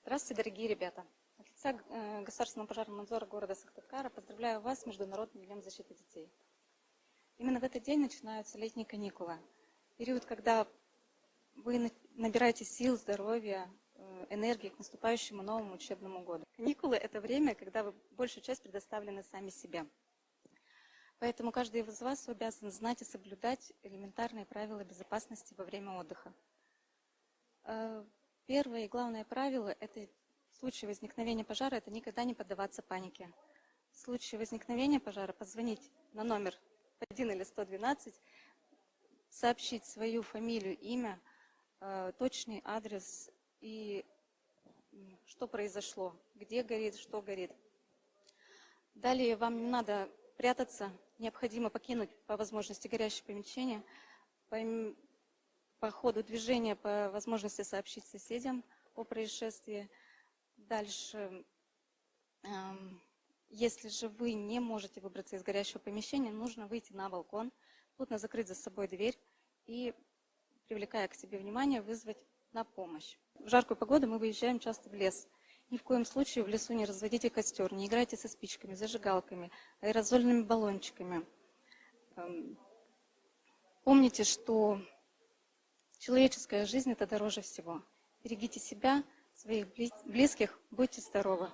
Здравствуйте, дорогие ребята! От лица Государственного пожарного надзора города Сыктывкара поздравляю вас с Международным днем защиты детей. Именно в этот день начинаются летние каникулы. Период, когда вы набираете сил, здоровья, энергии к наступающему новому учебному году. Каникулы – это время, когда вы большую часть предоставлены сами себе. Поэтому каждый из вас обязан знать и соблюдать элементарные правила безопасности во время отдыха. Первое и главное правило – это в случае возникновения пожара – это никогда не поддаваться панике. В случае возникновения пожара позвонить на номер 1 или 112, сообщить свою фамилию, имя, точный адрес и что произошло, где горит, что горит. Далее вам не надо прятаться, необходимо покинуть по возможности горящее помещение, по ходу движения, по возможности сообщить соседям о происшествии. Дальше, если же вы не можете выбраться из горящего помещения, нужно выйти на балкон, плотно закрыть за собой дверь и, привлекая к себе внимание, вызвать на помощь. В жаркую погоду мы выезжаем часто в лес. Ни в коем случае в лесу не разводите костер, не играйте со спичками, зажигалками, аэрозольными баллончиками. Помните, что человеческая жизнь – это дороже всего. Берегите себя, своих близких, будьте здоровы.